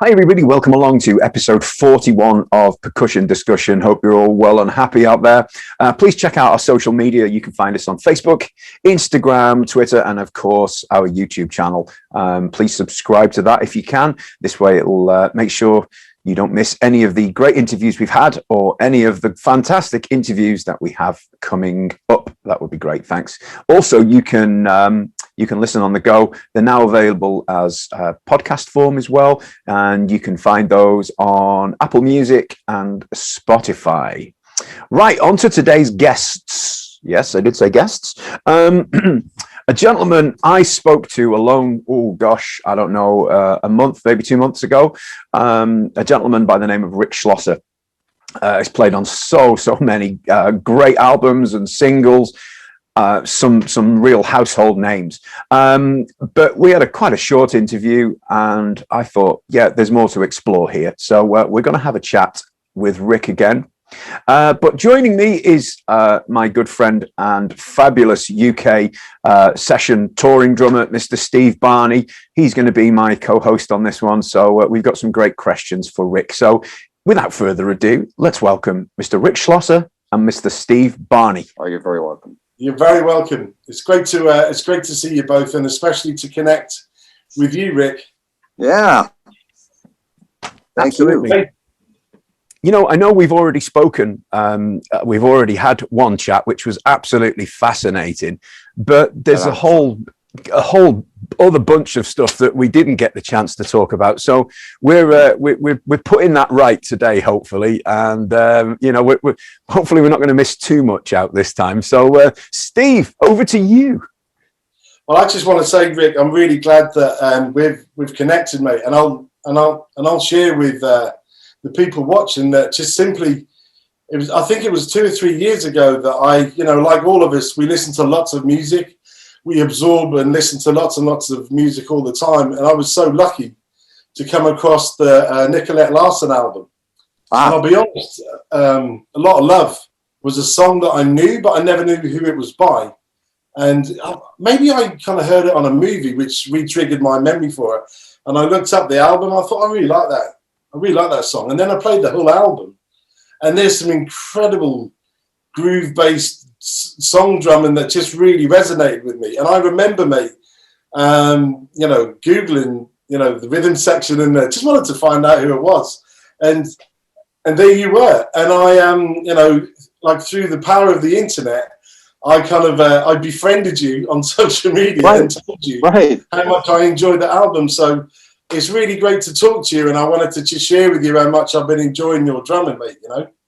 Hi, everybody. Welcome along to episode 41 of Percussion Discussion. Hope you're all well and happy out there. Please check out our social media. You can find us on Facebook, Instagram, Twitter, and of course, our YouTube channel. Please subscribe to that if you can. This way, it'll make sure you don't miss any of the great interviews we've had or any of the fantastic interviews that we have coming up. That would be great. Thanks. Also, you can listen on the go. They're now available as podcast form as well, and you can find those on Apple Music and Spotify. Right, on to today's guests. Yes, I did say guests. A gentleman I spoke to alone, I don't know, a month, maybe 2 months ago. A gentleman by the name of Rick Shlosser. He's played on so many great albums and singles. Some real household names, but we had quite a short interview, and I thought, yeah, there's more to explore here. So we're going to have a chat with Rick again. But joining me is my good friend and fabulous UK session touring drummer, Mr. Steve Barney. He's going to be my co-host on this one. So we've got some great questions for Rick. So without further ado, let's welcome Mr. Rick Shlosser and Mr. Steve Barney. Oh, you're very welcome. You're very welcome. It's great to see you both, and especially to connect with you, Rick. Yeah. Absolutely. Thank you. You know, I know we've already spoken. We've already had one chat, which was absolutely fascinating. But there's a whole other bunch of stuff that we didn't get the chance to talk about. So we're putting that right today, hopefully. And we're hopefully we're not going to miss too much out this time. So Steve, over to you. Well, I just want to say, Rick, I'm really glad that we've connected, mate. And I'll share with the people watching that just simply, I think it was 2 or 3 years ago that I, like all of us, we listen to lots of music. We absorb and listen to lots and lots of music all the time. And I was so lucky to come across the Nicolette Larson album. And I'll be honest, A Lot of Love was a song that I knew, but I never knew who it was by. And maybe I kind of heard it on a movie, which re-triggered my memory for it. And I looked up the album. I thought, I really like that. I really like that song. And then I played the whole album. And there's some incredible groove-based song drumming that just really resonated with me. And I remember, mate, Googling, the rhythm section and just wanted to find out who it was. And there you were. And I, through the power of the internet, I kind of, I befriended you on social media and told you how much I enjoyed the album. So it's really great to talk to you. And I wanted to just share with you how much I've been enjoying your drumming, mate,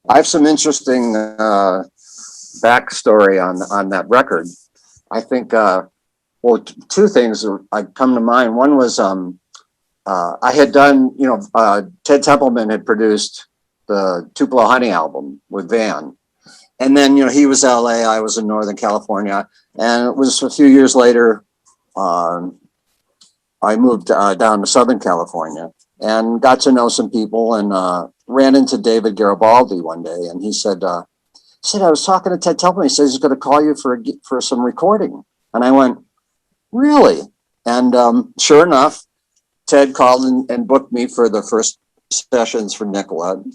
I have some interesting backstory on that record. I think, two things come to mind. One was I had done, Ted Templeman had produced the Tupelo Honey album with Van. And then, he was LA, I was in Northern California. And it was a few years later, I moved down to Southern California and got to know some people and ran into David Garibaldi one day. And he said, I was talking to Ted Templeman. He says he's going to call you for some recording. And I went, really? And sure enough, Ted called and booked me for the first sessions for Nicolette.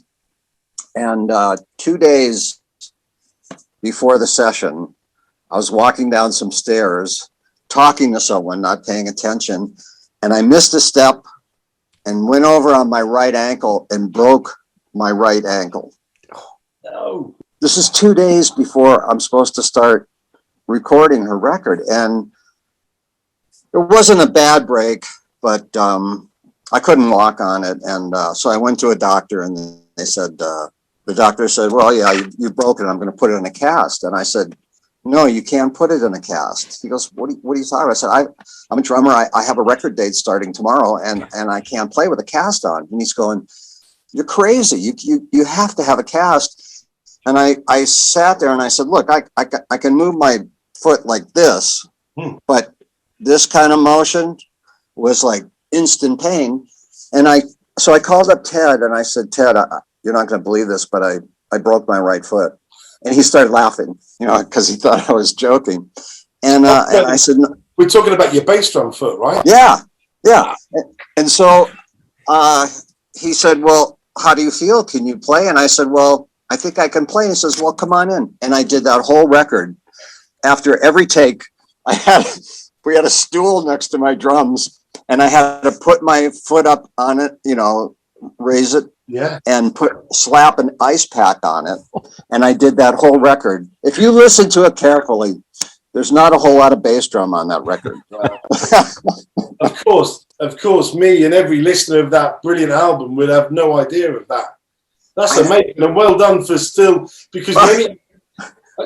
And 2 days before the session, I was walking down some stairs, talking to someone, not paying attention. And I missed a step and went over on my right ankle and broke my right ankle. No. This is 2 days before I'm supposed to start recording her record. And it wasn't a bad break, but I couldn't walk on it. And so I went to a doctor and they said, the doctor said, well, yeah, you broke it. I'm going to put it in a cast. And I said, no, you can't put it in a cast. He goes, what are you talking about? I said, I'm a drummer. I have a record date starting tomorrow and I can't play with a cast on. And he's going, you're crazy. You have to have a cast. And I sat there and I said, look, I can move my foot like this, but this kind of motion was like instant pain. And so I called up Ted and I said, Ted, you're not going to believe this, but I broke my right foot. And he started laughing, because he thought I was joking. And I said, we're talking about your bass drum foot, right? Yeah. And so he said, well, how do you feel? Can you play? And I said, well, I think I can play. And he says, well, come on in. And I did that whole record. After every take, we had a stool next to my drums, and I had to put my foot up on it, raise it, and slap an ice pack on it. And I did that whole record. If you listen to it carefully, there's not a whole lot of bass drum on that record. Of course, me and every listener of that brilliant album would have no idea of that. That's amazing, and well done for still, because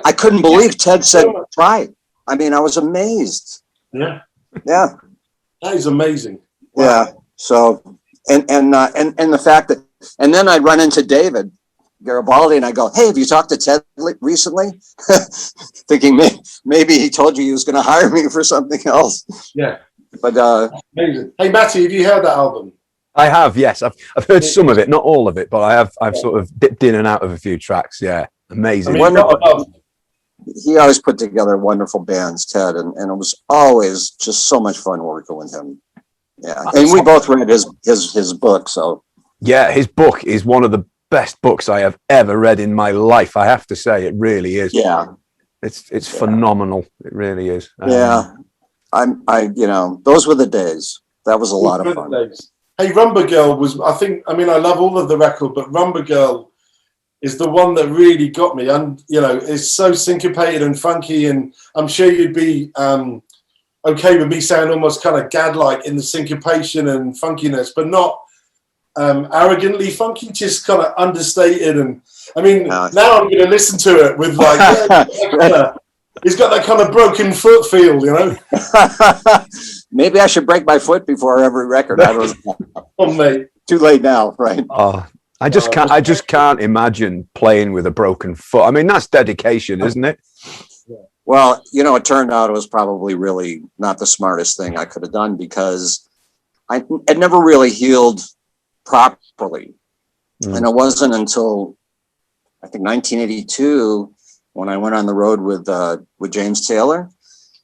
I couldn't believe Ted said try. I mean, I was amazed. Yeah. That is amazing. Wow. Yeah. So, and the fact that, and then I run into David Garibaldi and I go, hey, have you talked to Ted recently? Thinking maybe he told you he was going to hire me for something else. Yeah. But amazing. Hey, Matty, have you heard that album? I have, yes. I've heard some of it, not all of it, but I've sort of dipped in and out of a few tracks. Yeah, amazing. I mean, he always put together wonderful bands, Ted, and it was always just so much fun working with him. Yeah, and we both read his book. So yeah, his book is one of the best books I have ever read in my life. I have to say, it really is. Yeah, it's phenomenal. It really is. Yeah, those were the days. That was a lot of fun. Hey, Rumba Girl was, I love all of the record, but Rumba Girl is the one that really got me. And, it's so syncopated and funky. And I'm sure you'd be okay with me saying almost kind of Gad-like in the syncopation and funkiness, but not arrogantly funky, just kind of understated. And now I'm going to listen to it with he's got that kind of broken foot feel, Maybe I should break my foot before every record. I don't know. Oh, mate. Too late now, right? Oh, I just can't imagine playing with a broken foot. I mean, that's dedication, isn't it? Well, it turned out it was probably really not the smartest thing I could have done, because I never really healed properly. And it wasn't until I think 1982 when I went on the road with James Taylor.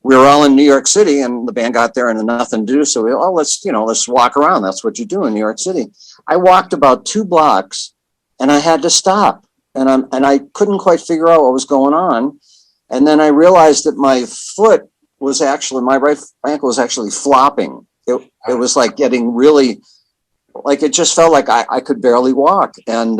We were all in New York City, and the band got there and had nothing to do. So let's walk around. That's what you do in New York City. I walked about 2 blocks, and I had to stop, and I couldn't quite figure out what was going on. And then I realized that my foot was actually, my right ankle was actually flopping. It was like getting really, like it just felt like I could barely walk. And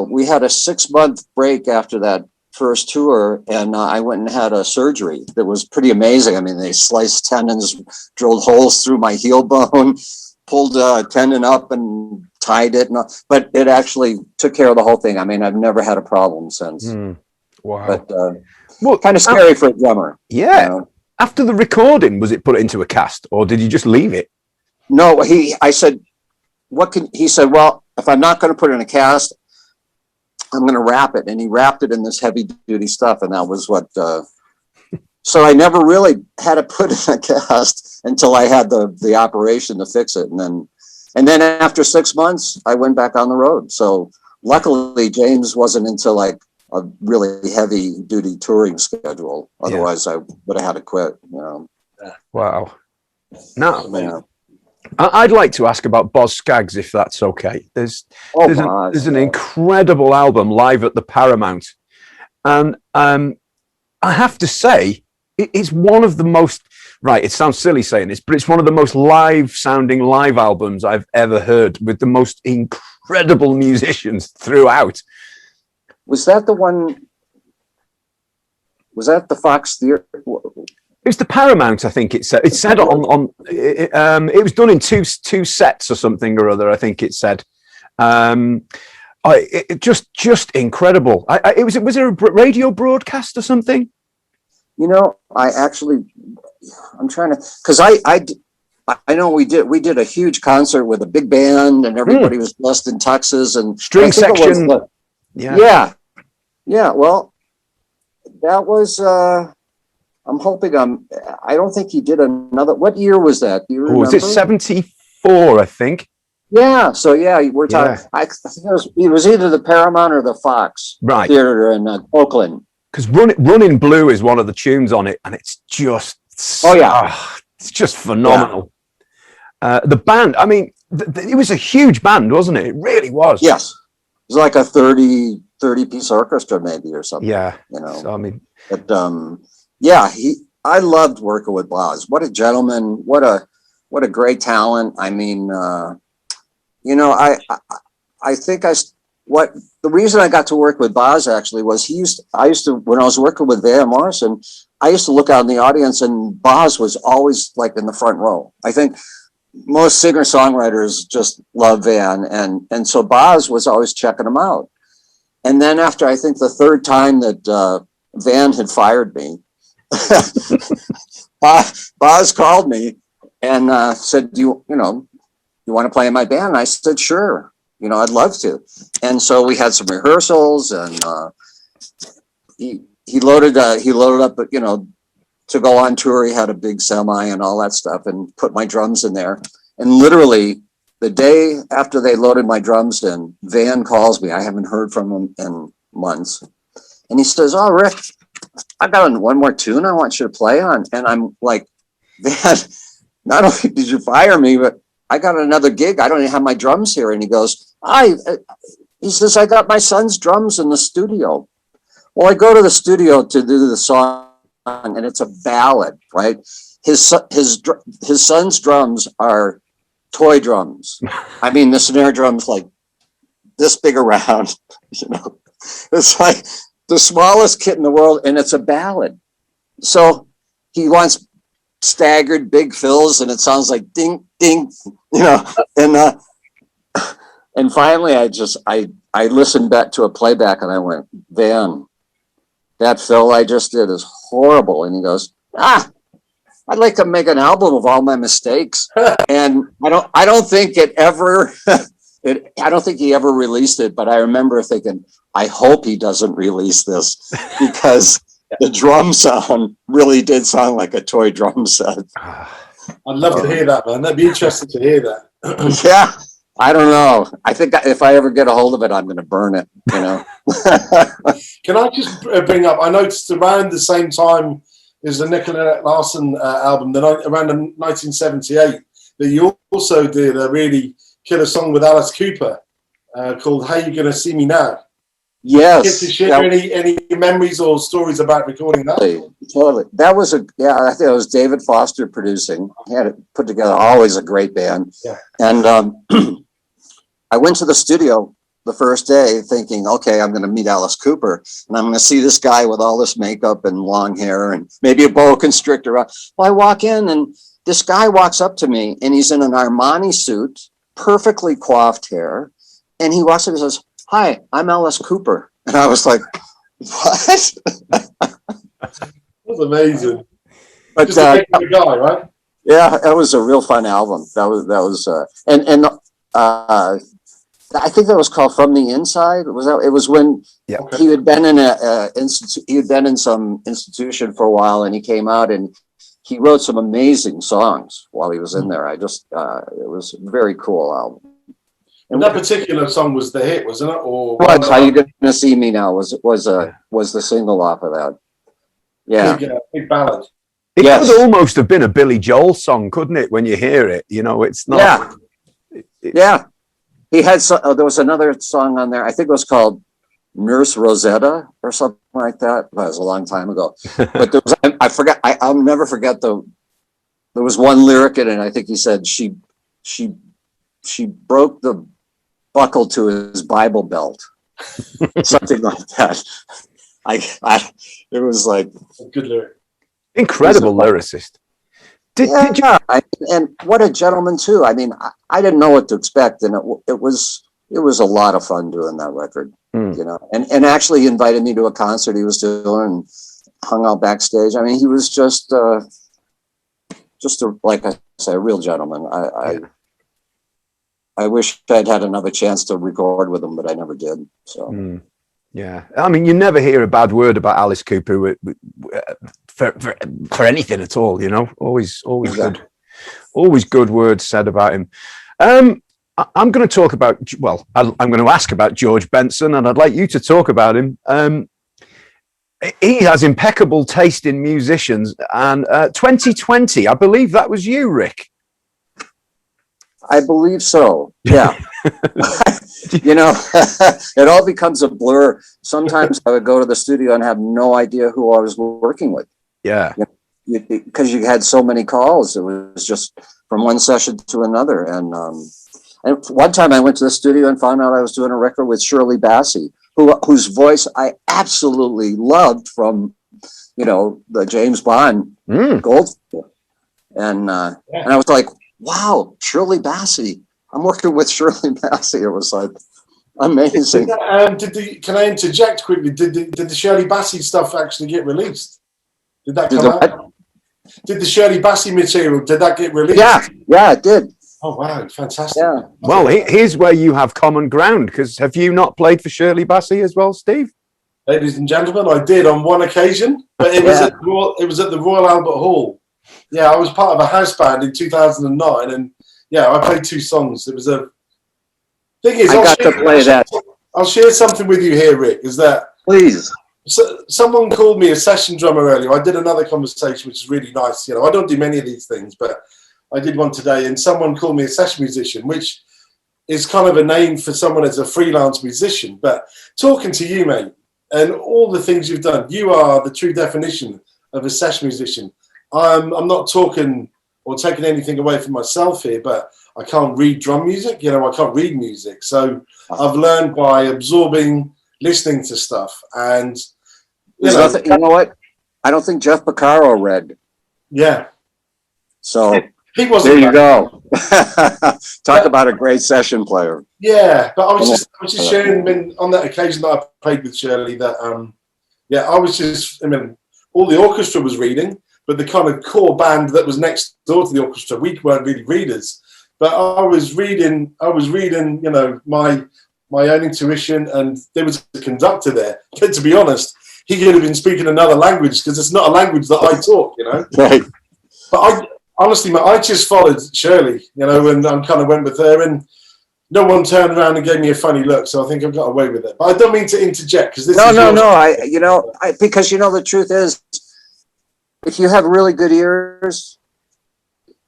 we had a 6-month break after that first tour, and I went and had a surgery that was pretty amazing. I mean, they sliced tendons, drilled holes through my heel bone, pulled a tendon up and tied it, but it actually took care of the whole thing. I mean, I've never had a problem since. Wow. But kind of scary for a drummer. Yeah. After the recording, was it put into a cast, or did you just leave it? No, I said, he said, well, if I'm not going to put it in a cast, I'm going to wrap it. And he wrapped it in this heavy duty stuff. And that was what, so I never really had to put it in a cast until I had the operation to fix it. And then after 6 months, I went back on the road. So luckily James wasn't into like a really heavy duty touring schedule. Otherwise I would have had to quit, Wow. Now, I'd like to ask about Boz Scaggs, if that's okay. There's an incredible album live at the Paramount, and I have to say it's one of the most, right, it sounds silly saying this, but it's one of the most sounding live albums I've ever heard, with the most incredible musicians throughout. Was that the one? Was that the Fox Theater? It was the Paramount, I think it said. It said on it was done in two sets or something or other, I think it said. It just incredible. Was there a radio broadcast or something? I'm trying to, because I know we did a huge concert with a big band, and everybody was dressed in tuxes and string section. Yeah. Well, that was. I'm hoping I don't think he did another. What year was that? Do you remember? Was it 74? I think. Yeah. So we're talking. Yeah. I think it was either the Paramount or the Fox Theater in Oakland. Because Running Blue is one of the tunes on it, and it's just it's just phenomenal. The band. I mean, it was a huge band, wasn't it? It really was. Yes. It was like a 30 piece orchestra maybe or something. Yeah. You know, So, I mean, but yeah, I loved working with Boz. What a gentleman. What a great talent. I mean, you know, I think the reason I got to work with Boz actually was I used to, when I was working with Van Morrison, I used to look out in the audience and Boz was always like in the front row. I think most singer-songwriters just love Van, and so Boz was always checking him out. And then after, I think the third time that Van had fired me, Boz called me and said, "You want to play in my band?" And I said, "Sure, I'd love to." And so we had some rehearsals, and he loaded up, to go on tour. He had a big semi and all that stuff, and put my drums in there. And literally the day after they loaded my drums in, Van calls me. I haven't heard from him in months, and he says, "Oh, Rick, I got one more tune I want you to play on." And I'm like, "Van, not only did you fire me, but I got another gig. I don't even have my drums here." And he goes, he says, "I got my son's drums in the studio." Well, I go to the studio to do the song, and it's a ballad, right? His son's drums are toy drums. I mean, the snare drum's like this big around, It's like the smallest kit in the world, and it's a ballad. So he wants staggered big fills, and it sounds like ding, ding, and finally I listened back to a playback, and I went, "Van, that fill I just did is horrible." And he goes, "I'd like to make an album of all my mistakes." And I don't think it ever, I don't think he ever released it, but I remember thinking, I hope he doesn't release this, because the drum sound really did sound like a toy drum set. I'd love to hear that, man. That'd be interesting to hear that. Yeah. I don't know. I think if I ever get a hold of it, I'm going to burn it, Can I just bring up, I noticed around the same time as the Nicolette Larson album, around 1978, that you also did a really killer song with Alice Cooper called "How You Gonna See Me Now." Yes. Get to share any memories or stories about recording that? Totally. That was I think it was David Foster producing. He had it put together, always a great band. Yeah. And I went to the studio the first day thinking, okay, I'm going to meet Alice Cooper, and I'm going to see this guy with all this makeup and long hair and maybe a boa constrictor. Well, I walk in, and this guy walks up to me, and he's in an Armani suit, perfectly coiffed hair. And he walks up and says, "Hi, I'm Alice Cooper." And I was like, "What?" That's amazing. But just a regular guy, right? Yeah, that was a real fun album. That was I think that was called "From the Inside." It was when he had been in he had been in some institution for a while, and he came out and he wrote some amazing songs while he was in there. It was a very cool album. And that particular song was the hit, wasn't it? Or "How You Gonna See Me Now" was the single off of that. Yeah, big ballad. It could almost have been a Billy Joel song, couldn't it? When you hear it, it's not. Yeah. He had there was another song on there. I think it was called "Nurse Rosetta" or something like that. That was a long time ago. But there was, I forgot. I'll never forget there was one lyric in it. I think he said she broke the buckle to his Bible belt, something like that. It was like a good lyric. Incredible lyricist. And what a gentleman too. I mean, I didn't know what to expect, and it was a lot of fun doing that record. And actually he invited me to a concert he was doing and hung out backstage. I mean, he was just like I say, a real gentleman. I wish I'd had another chance to record with him, but I never did. So. Yeah, I mean, you never hear a bad word about Alice Cooper for anything at all. Always good, always good words said about him. I'm going to talk about. Well, I'm going to ask about George Benson, and I'd like you to talk about him. He has impeccable taste in musicians, and 2020, I believe that was you, Rick. I believe so. Yeah. You know, it all becomes a blur. Sometimes I would go to the studio and have no idea who I was working with. Yeah. Because you had so many calls. It was just from one session to another. And one time I went to the studio and found out I was doing a record with Shirley Bassey, whose voice I absolutely loved from, you know, the James Bond Goldfinger. And I was like, wow, Shirley Bassey. I'm working with Shirley Bassey. It was like amazing. Can I interject quickly? Did the Shirley Bassey stuff actually get released? Did that come out? Did the Shirley Bassey material, did that get released? Yeah, it did. Oh, wow, fantastic. Yeah. Well, here's where you have common ground, because have you not played for Shirley Bassey as well, Steve? Ladies and gentlemen, I did on one occasion, but it was at the Royal Albert Hall. Yeah, I was part of a house band in 2009, and yeah, I played 2 songs. It was a thing. I'll share something with you here, Rick. Is that please? So, someone called me a session drummer earlier. I did another conversation, which is really nice. You know, I don't do many of these things, but I did one today, and someone called me a session musician, which is kind of a name for someone as a freelance musician. But talking to you, mate, and all the things you've done, you are the true definition of a session musician. I'm not talking or taking anything away from myself here, but I can't read drum music. You know, I can't read music. So I've learned by absorbing, listening to stuff. And, you know what? I don't think Jeff Porcaro read. Yeah. So he wasn't. There you go. Talk about a great session player. Yeah, but I was just sharing on that occasion that I played with Shirley that, all the orchestra was reading, but the kind of core band that was next door to the orchestra, we weren't really readers. But I was reading, you know, my own intuition, and there was a conductor there. But to be honest, he could have been speaking another language, because it's not a language that I talk, you know. Right. But honestly, I just followed Shirley, you know, and I kind of went with her, and no one turned around and gave me a funny look. So I think I've got away with it. But I don't mean to interject, because No. Because the truth is, if you have really good ears,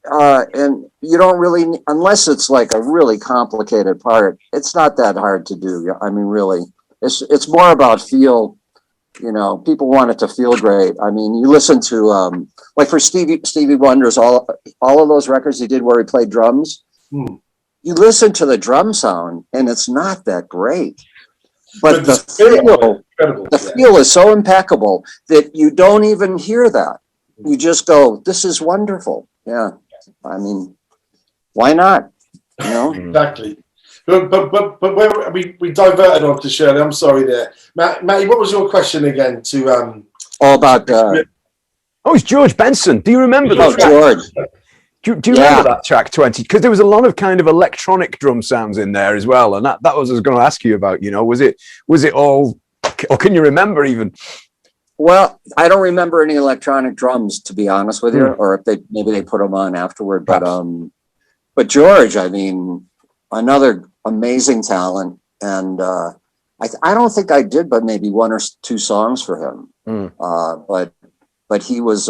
and you don't really, unless it's like a really complicated part, it's not that hard to do. I mean, really, it's more about feel. You know, people want it to feel great. I mean, you listen to like for Stevie Wonder's all of those records he did where he played drums. You listen to the drum sound, and it's not that great. But the feel is so impeccable that you don't even hear that. You just go, "This is wonderful." Yeah, I mean, why not? You know, exactly. But where we diverted on to Shirley. I'm sorry there, Matty. What was your question again? All about. It's George Benson. Do you remember that? George. Do you remember that track 20? Because there was a lot of kind of electronic drum sounds in there as well, and that was what I was going to ask you about. You know, was it all, or can you remember even? Well, I don't remember any electronic drums, to be honest with you, or if maybe they put them on afterward. But George, I mean, another amazing talent, and I don't think I did, but maybe 1 or 2 songs for him. But he was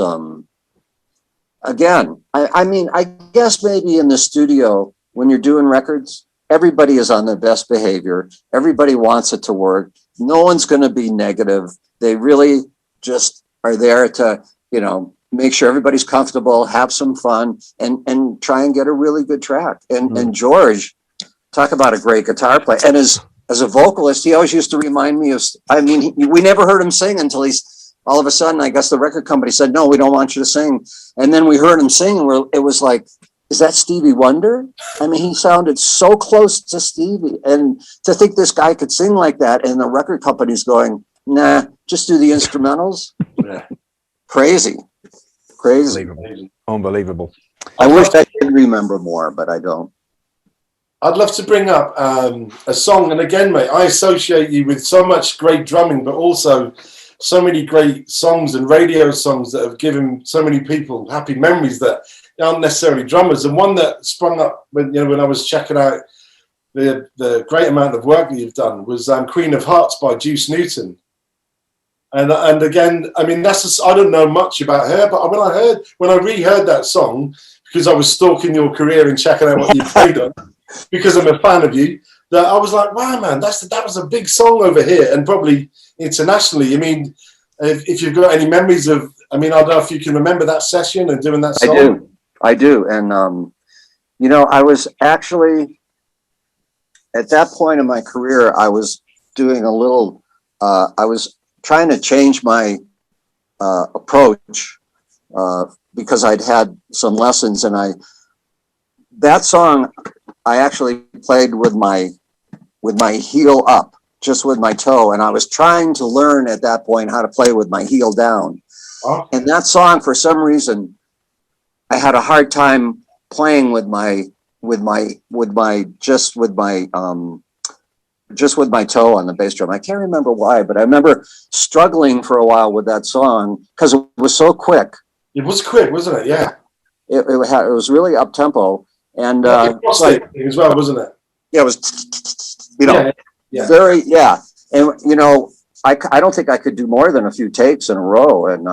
again. I mean, I guess maybe in the studio when you're doing records, everybody is on their best behavior. Everybody wants it to work. No one's going to be negative. They really just are there to, you know, make sure everybody's comfortable, have some fun, and try and get a really good track. And George, talk about a great guitar player. And as a vocalist, he always used to remind me of, I mean, we never heard him sing until all of a sudden, I guess the record company said, "No, we don't want you to sing." And then we heard him sing, and it was like, is that Stevie Wonder? I mean, he sounded so close to Stevie. And to think this guy could sing like that, and the record company's going, "Nah, just do the instrumentals." Yeah. Crazy. Unbelievable. I wish I could remember more, but I don't. I'd love to bring up a song. And again, mate, I associate you with so much great drumming, but also so many great songs and radio songs that have given so many people happy memories that aren't necessarily drummers. And one that sprung up when I was checking out the great amount of work that you've done was Queen of Hearts by Juice Newton. And again, I mean, I don't know much about her, but when I reheard that song, because I was stalking your career and checking out what you played on, because I'm a fan of you, that I was like, wow, man, that was a big song over here, and probably internationally. I mean, if you've got any memories of, I mean, I don't know if you can remember that session and doing that song. I do. And, you know, I was actually, at that point in my career, I was doing a little, I was trying to change my approach because I'd had some lessons, and that song I actually played with my heel up, just with my toe, and I was trying to learn at that point how to play with my heel down. Oh. And that song, for some reason, I had a hard time playing with my toe on the bass drum. I can't remember why, but I remember struggling for a while with that song because it was so quick. It was quick, wasn't it? Yeah. It was really up tempo, and like, as well, wasn't it? Yeah, it was, you know, yeah. And you know, I don't think I could do more than a few takes in a row, and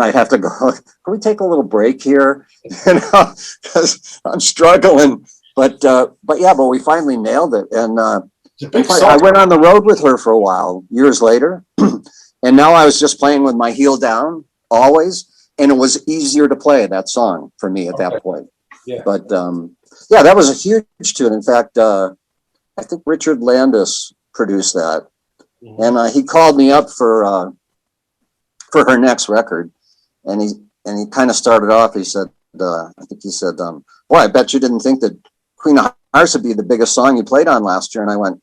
I'd have to go, can we take a little break here? You know, because I'm struggling. But we finally nailed it. And I went on the road with her for a while, years later. And now I was just playing with my heel down always. And it was easier to play that song for me at that point. Yeah. But that was a huge tune. In fact, I think Richard Landis produced that. Mm-hmm. And he called me up for her next record. And he kind of started off, he said, I think he said, boy, I bet you didn't think that Queen of Hearts would be the biggest song you played on last year. And I went,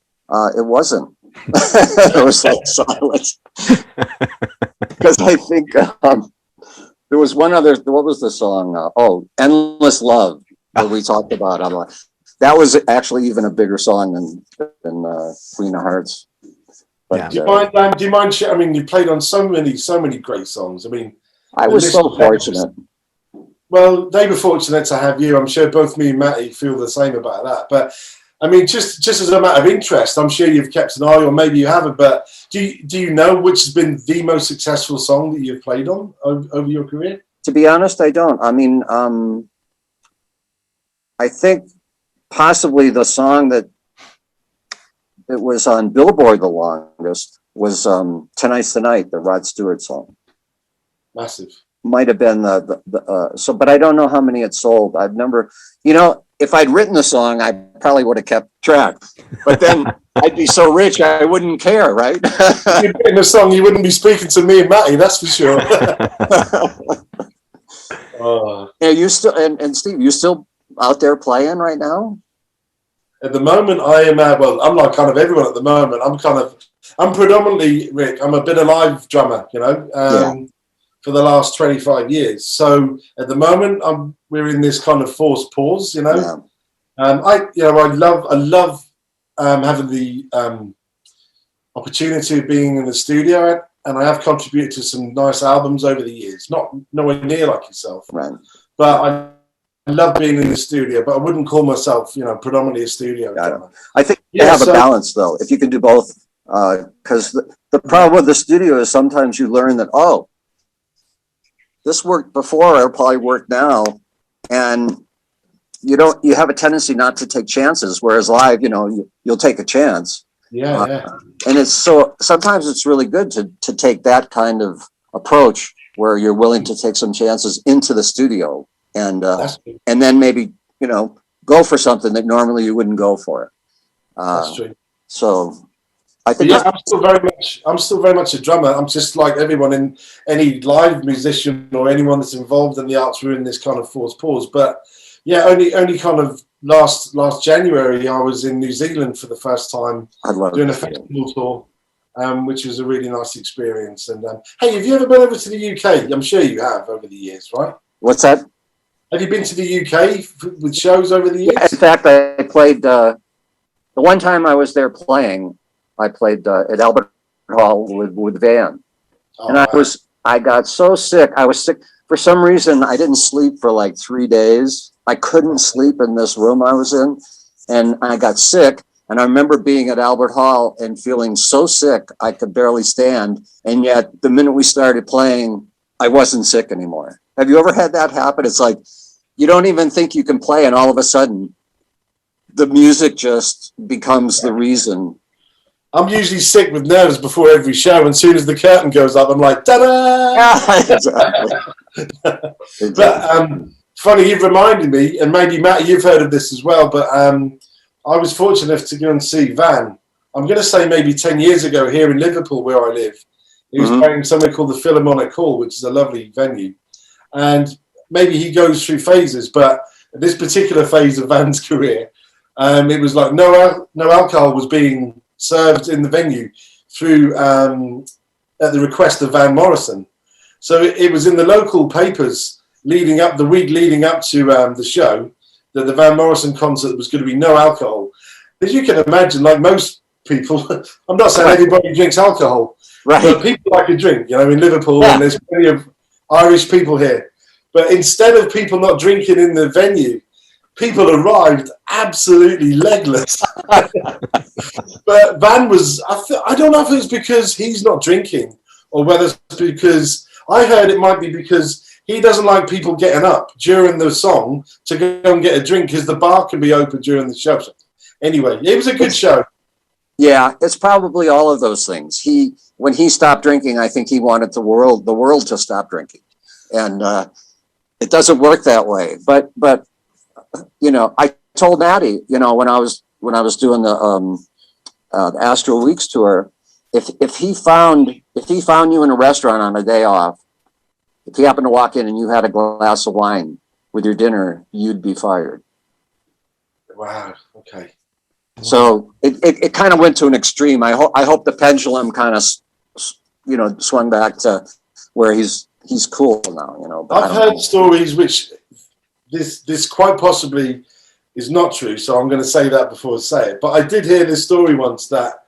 it wasn't. It was like silence. Because I think there was one other, what was the song? Endless Love, that we talked about. I'm like, that was actually even a bigger song than Queen of Hearts. But, do you mind? I mean, you played on so many great songs. I mean, I was so fortunate. Well, they were fortunate to have you. I'm sure both me and Matty feel the same about that. But I mean, just as a matter of interest, I'm sure you've kept an eye, or maybe you haven't. But do you know which has been the most successful song that you've played on over your career? To be honest, I don't. I mean, I think possibly the song that it was on Billboard the longest was "Tonight's the Night," the Rod Stewart song. Massive. Might have been but I don't know how many it sold. I've never, you know, if I'd written the song, I probably would have kept track. But then I'd be so rich, I wouldn't care, right? If you'd written a song, you wouldn't be speaking to me and Matty, that's for sure. Yeah, you still and Steve, you still out there playing right now? At the moment, I am. I'm like kind of everyone at the moment. I'm predominantly, Rick. I'm a bit of live drummer, you know. For the last 25 years. So at the moment, we're in this kind of forced pause, you know. Yeah. I love having the opportunity of being in the studio, and I have contributed to some nice albums over the years. Not nowhere near like yourself, right? But I love being in the studio, but I wouldn't call myself, you know, predominantly a studio drummer. I think you have a balance though, if you can do both. Because the problem with the studio is sometimes you learn that, this worked before, it'll probably work now. And you have a tendency not to take chances, whereas live, you know, you'll take a chance. Yeah. And it's sometimes it's really good to take that kind of approach where you're willing to take some chances into the studio and then maybe, you know, go for something that normally you wouldn't go for. That's true. So I think I'm still very much a drummer. I'm just like everyone, in any live musician or anyone that's involved in the arts. We're in this kind of forced pause. But yeah, only kind of last January, I was in New Zealand for the first time doing a festival tour, which was a really nice experience. And hey, have you ever been over to the UK? I'm sure you have over the years, right? What's that? Have you been to the UK with shows over the years? Yeah, in fact, I played the one time I was there playing. I played at Albert Hall with Van, and I got so sick. I was sick for some reason. I didn't sleep for like 3 days. I couldn't sleep in this room I was in, and I got sick. And I remember being at Albert Hall and feeling so sick I could barely stand. And yet, the minute we started playing, I wasn't sick anymore. Have you ever had that happen? It's like you don't even think you can play, and all of a sudden the music just becomes the reason. I'm usually sick with nerves before every show, and as soon as the curtain goes up, I'm like, ta-da! Yeah, exactly. Exactly. But funny, you've reminded me, and maybe Matt, you've heard of this as well, but I was fortunate enough to go and see Van. I'm going to say maybe 10 years ago here in Liverpool, where I live. He was playing somewhere called the Philharmonic Hall, which is a lovely venue. And maybe he goes through phases, but this particular phase of Van's career, it was like no alcohol was being served in the venue through at the request of Van Morrison. So it was in the local papers the week leading up to the show, that the Van Morrison concert was going to be no alcohol. As you can imagine, like most people, I'm not saying everybody drinks alcohol, Right. but people like a drink, in Liverpool, and there's plenty of Irish people here. But instead of people not drinking in the venue, people arrived absolutely legless. But Van was, I don't know if it's because he's not drinking or whether it's because, I heard it might be because he doesn't like people getting up during the song to go and get a drink because the bar can be open during the show. Anyway, it was a good show. Yeah, it's probably all of those things. When he stopped drinking, I think he wanted the world to stop drinking, and it doesn't work that way. But I told Natty, when I was doing the Astral Weeks tour, if he found you in a restaurant on a day off, if he happened to walk in and you had a glass of wine with your dinner, you'd be fired. Wow. Okay. So it kind of went to an extreme. I hope the pendulum kind of swung back to where he's cool now. But I've heard stories which this quite possibly is not true, so I'm going to say that before I say it. But I did hear this story once that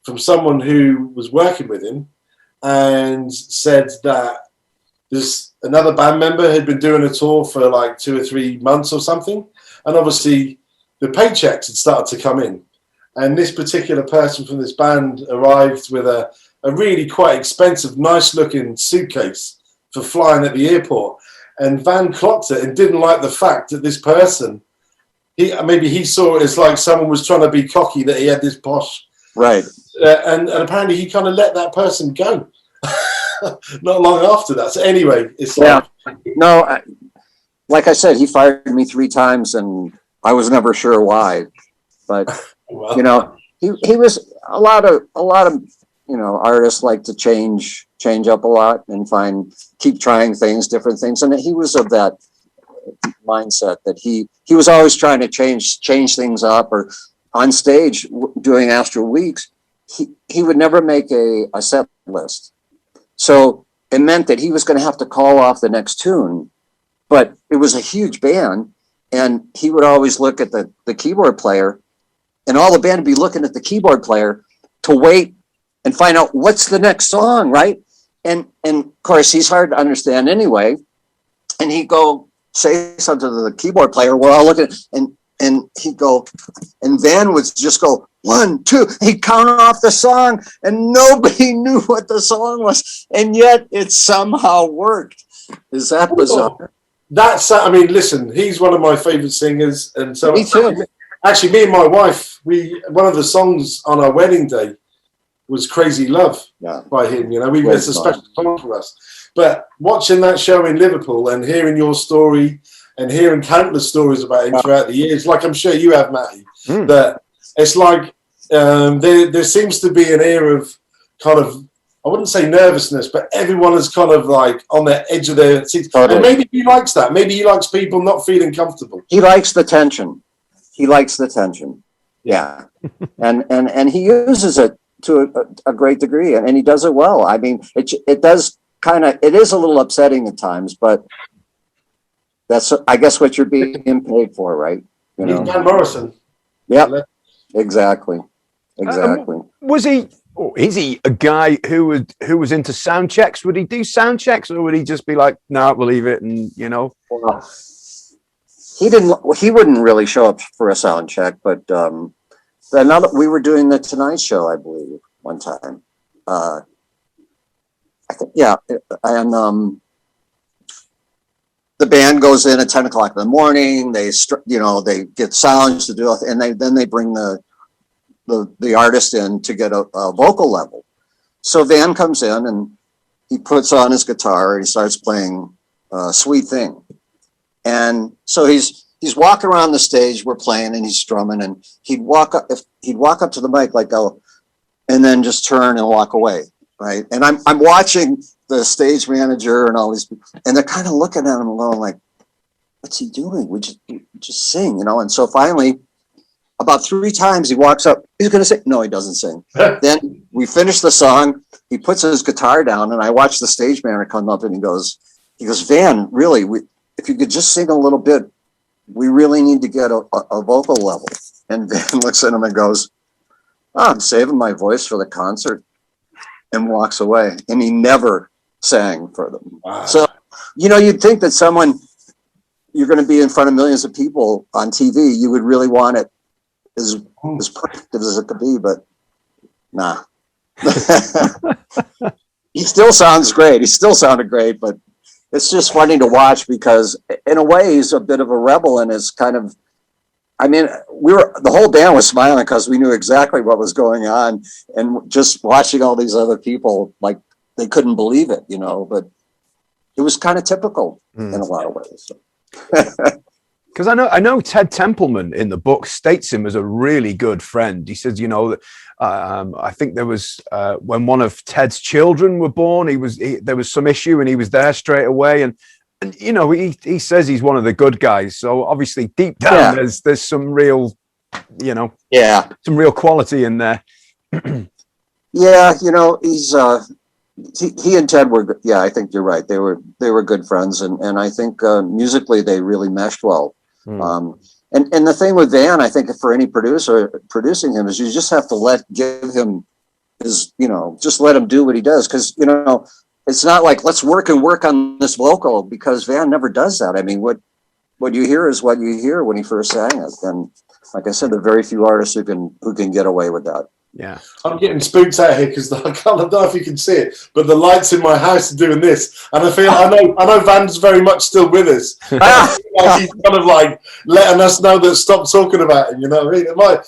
from someone who was working with him and said that there's another band member had been doing a tour for like 2 or 3 months or something, and obviously the paychecks had started to come in, and this particular person from this band arrived with a really quite expensive, nice looking suitcase for flying at the airport, and Van clocked it and didn't like the fact that this person, he saw it as like someone was trying to be cocky that he had this posh, right, and apparently he kind of let that person go not long after that. So anyway, it's like I said, he fired me 3 times and I was never sure why, but well, he was a lot of artists like to change up a lot and keep trying different things, and he was of that mindset that he was always trying to change things up. Or on stage doing Astral Weeks, he would never make a set list, so it meant that he was going to have to call off the next tune, but it was a huge band. And he would always look at the keyboard player, and all the band would be looking at the keyboard player to wait and find out what's the next song, right? And of course, he's hard to understand anyway. And he'd go say something to the keyboard player. We're all looking, and he'd go, and Van would just go 1, 2. He'd count off the song, and nobody knew what the song was, and yet it somehow worked. Is that bizarre? Listen, he's one of my favorite singers, and so me too. Actually, me and my wife, one of the songs on our wedding day was "Crazy Love" by him. It's a special song for us. But watching that show in Liverpool and hearing your story and hearing countless stories about him throughout the years, like I'm sure you have, Matty, that it's like there seems to be an air of kind of, I wouldn't say nervousness, but everyone is kind of like on the edge of their seats. Totally. And maybe he likes that. Maybe he likes people not feeling comfortable. He likes the tension. Yeah. and he uses it to a great degree, and he does it well. I mean, it is a little upsetting at times, but that's, I guess, what you're being paid for, right? He's Van Morrison. Yep. Exactly. Was he? Or is he a guy who was into sound checks? Would he do sound checks, or would he just be like, "No, we'll leave it," and Well, he wouldn't really show up for a sound check, but we were doing the Tonight Show, I believe, one time. I think, and the band goes in at 10 o'clock in the morning. They get sounds to do it, and then they bring the artist in to get a vocal level. So Van comes in and he puts on his guitar and he starts playing Sweet Thing. And so he's walking around the stage, we're playing and he's strumming, and he'd walk up to the mic like, oh, and then just turn and walk away. Right. And I'm watching the stage manager and all these people, and they're kind of looking at him alone like, what's he doing? We just sing, And so finally, about 3 times he walks up, he's going to sing. No, he doesn't sing. Then we finish the song. He puts his guitar down, and I watch the stage manager come up and he goes, Van, really, if you could just sing a little bit, we really need to get a vocal level. And Van looks at him and goes, oh, I'm saving my voice for the concert, and walks away. And he never sang for them. Wow. So, you'd think that you're going to be in front of millions of people on TV, you would really want it as perfect as it could be, but nah. He still sounds great. He still sounded great, but it's just funny to watch because in a way he's a bit of a rebel, and is kind of, the whole band was smiling because we knew exactly what was going on, and just watching all these other people, like they couldn't believe it, but it was kind of typical in a lot of ways. Because I know Ted Templeman in the book states him as a really good friend. He says, I think there was when one of Ted's children were born, there was some issue and he was there straight away. And he says he's one of the good guys. So obviously deep down, there's some real, some real quality in there. Yeah, he's he and Ted were good. Yeah, I think you're right. They were good friends, and I think musically they really meshed well. And the thing with Van, I think for any producer producing him, is you just have to give him his, just let him do what he does, because it's not like let's work on this vocal, because Van never does that. I mean, what you hear is what you hear when he first sang it, and like I said, there are very few artists who can get away with that. Yeah, I'm getting spooked out here because I don't know if you can see it, but the lights in my house are doing this, and I know Van's very much still with us. Like he's kind of like letting us know that stop talking about him. You know what I mean? It might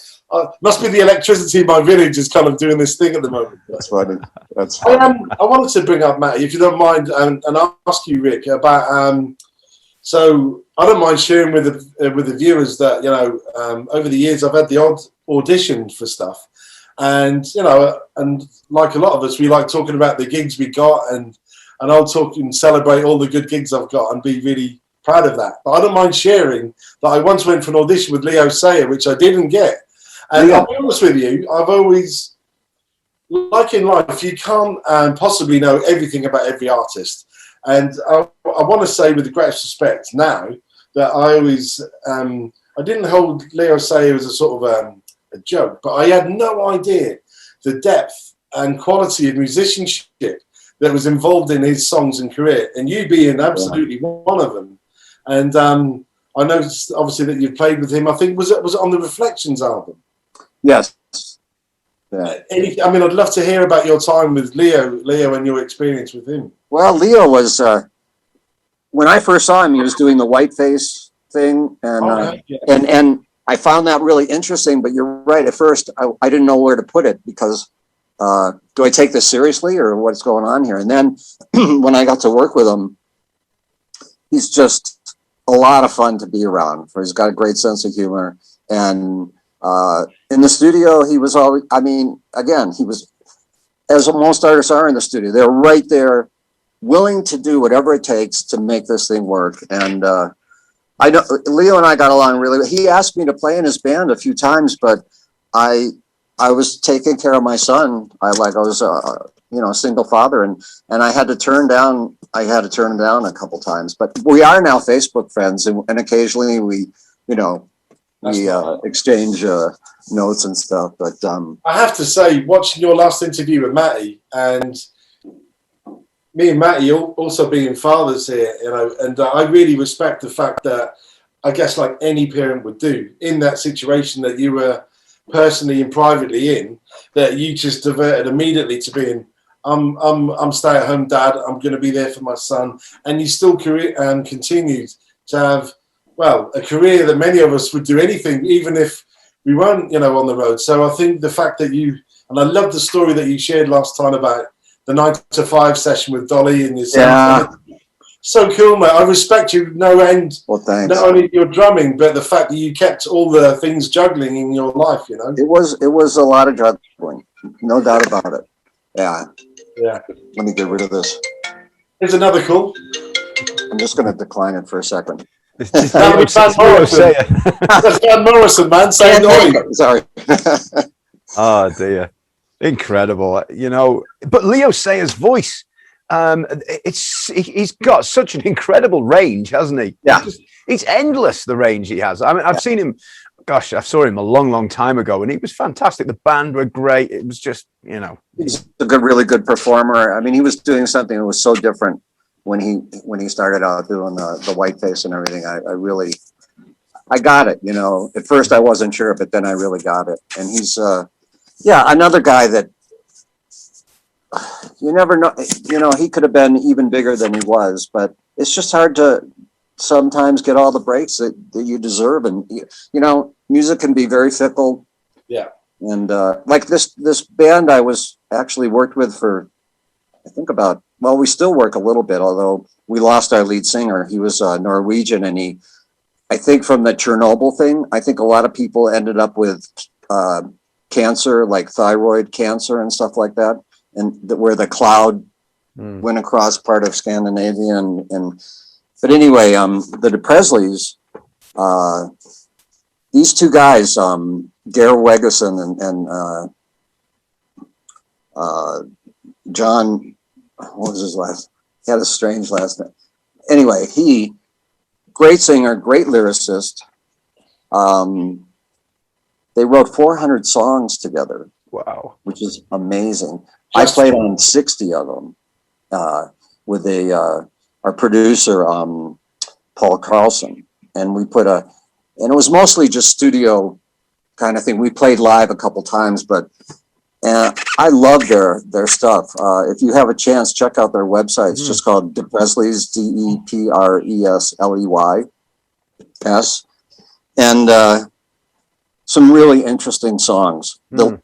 must be the electricity in my village is kind of doing this thing at the moment. That's funny. That's funny. I wanted to bring up, Matty, if you don't mind, and ask you, Rick, about so I don't mind sharing with the viewers that over the years I've had the odd audition for stuff. And and like a lot of us, we like talking about the gigs we got, and I'll talk and celebrate all the good gigs I've got and be really proud of that. But I don't mind sharing that I once went for an audition with Leo Sayer, which I didn't get. And I'll be honest with you, I've always, like in life, you can't possibly know everything about every artist. And I want to say, with the greatest respect now, that I always I didn't hold Leo Sayer as a sort of a joke, but I had no idea the depth and quality of musicianship that was involved in his songs and career, and you being absolutely one of them. And I noticed obviously that you played with him. I think was it on the Reflections album? Yes. Yeah. I mean, I'd love to hear about your time with Leo and your experience with him. Well, Leo was when I first saw him, he was doing the whiteface thing, and and I found that really interesting, but you're right. At first, I didn't know where to put it, because do I take this seriously or what's going on here? And then when I got to work with him, he's just a lot of fun to be around. He's got a great sense of humor. And in the studio, he was always, he was, as most artists are in the studio, they're right there, willing to do whatever it takes to make this thing work. And I know Leo and I got along really well. He asked me to play in his band a few times, but I was taking care of my son. I was a single father, and I had to turn down him down a couple times. But we are now Facebook friends, and occasionally we exchange notes and stuff. But I have to say, watching your last interview with Matty, and me and Matty also being fathers here, and I really respect the fact that, I guess like any parent would do in that situation that you were personally and privately in, that you just diverted immediately to being I'm stay-at-home dad. I'm going to be there for my son, and you still continued to have, well, a career that many of us would do anything, even if we weren't, on the road. So I think the fact that and I love the story that you shared last time about the 9 to 5 session with Dolly and your son. Yeah. So cool, mate. I respect you no end. Well, thanks. Not only your drumming, but the fact that you kept all the things juggling in your life, It was a lot of juggling, no doubt about it. Yeah. Yeah. Let me get rid of this. Here's another call. I'm just going to decline it for a second. That's Van Morrison, man. Saying sorry. Oh dear, incredible. But Leo Sayer's voice, he's got such an incredible range, hasn't he? Yeah, it's endless, the range he has. I mean, I've seen him. Gosh, I saw him a long time ago, and he was fantastic. The band were great. It was just, he's a really good performer. I mean, he was doing something that was so different when he started out doing the white face and everything. I got it. At first I wasn't sure, but then I really got it. And he's another guy that you never know. He could have been even bigger than he was, but it's just hard to sometimes get all the breaks that you deserve. And music can be very fickle. Yeah. And like this band I was actually worked with for, I think we still work a little bit, although we lost our lead singer. He was Norwegian, and I think from the Chernobyl thing, I think a lot of people ended up with cancer, like thyroid cancer and stuff like that, and where the cloud went across part of Scandinavia. But anyway, the Presleys, these two guys, Gare Wegeson and John, what was his last? He had a strange last name. Anyway, great singer, great lyricist. They wrote 400 songs together. Wow, which is amazing. I played on 60 of them with our producer Paul Carlson, and and it was mostly just studio kind of thing. We played live a couple times, but I love their stuff. If you have a chance, check out their website. It's just called The Presleys, DEPRESLEYS, and some really interesting songs. The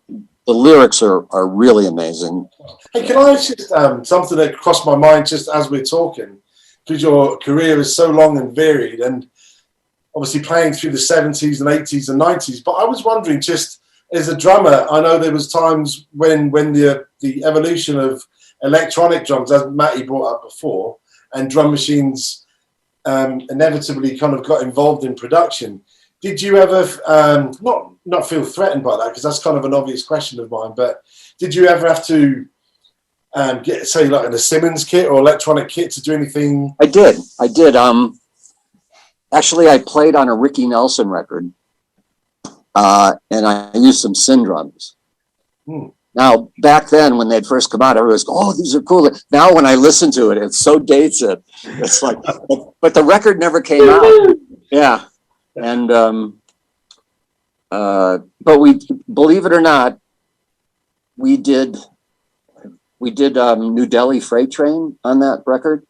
lyrics are really amazing. Hey, can I just something that crossed my mind just as we're talking, because your career is so long and varied, and obviously playing through the 70s and 80s and 90s. But I was wondering, just as a drummer, I know there was times when the evolution of electronic drums, as Matty brought up before, and drum machines inevitably kind of got involved in production. Did you ever not feel threatened by that? Because that's kind of an obvious question of mine. But did you ever have to get, say, like a Simmons kit or electronic kit to do anything? I did. Actually, I played on a Ricky Nelson record, and I used some Sin drums. Now, back then, when they'd first come out, everybody was going, "Oh, these are cool." Now, when I listen to it, it so dates it. It's like, but the record never came out. Yeah. And but we, believe it or not, we did New Delhi Freight Train on that record.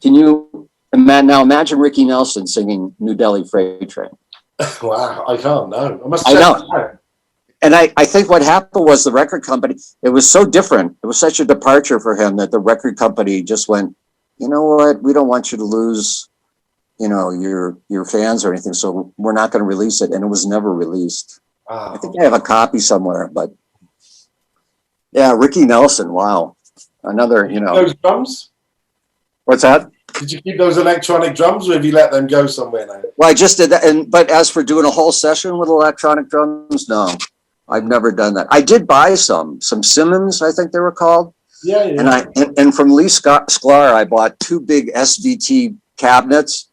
Can you imagine Ricky Nelson singing New Delhi Freight Train? Wow, I can't know. I know. And I think what happened was the record company, it was so different. It was such a departure for him that the record company just went, you know what, we don't want you to lose your fans or anything, so we're not going to release it. And it was never released. I think I have a copy somewhere, but yeah, Ricky Nelson. Wow. Another, those drums? What's that? Did you keep those electronic drums, or have you let them go somewhere now? Well, I just did that. But as for doing a whole session with electronic drums, no, I've never done that. I did buy some Simmons, I think they were called. Yeah. And from Lee Sklar, I bought 2 big SVT cabinets.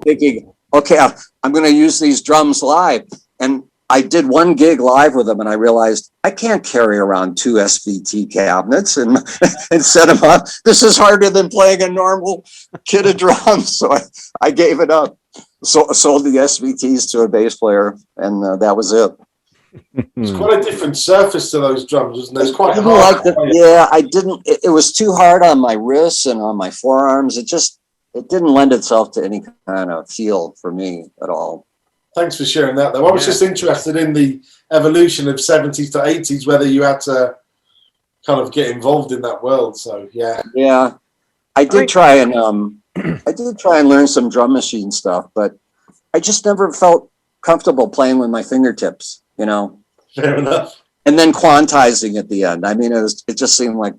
Thinking, okay, I'm going to use these drums live. And I did 1 gig live with them, and I realized I can't carry around 2 SVT cabinets and set them up. This is harder than playing a normal kit of drums. So I gave it up. So sold the SVTs to a bass player, and that was it. It's quite a different surface to those drums, isn't it? It's quite hard. I didn't. It was too hard on my wrists and on my forearms. It didn't lend itself to any kind of feel for me at all. Thanks for sharing that, though. I was just interested in the evolution of 70s to 80s, whether you had to kind of get involved in that world. So yeah, I did try and learn some drum machine stuff, but I just never felt comfortable playing with my fingertips, you know. Fair enough. And then quantizing at the end. I mean, it just seemed like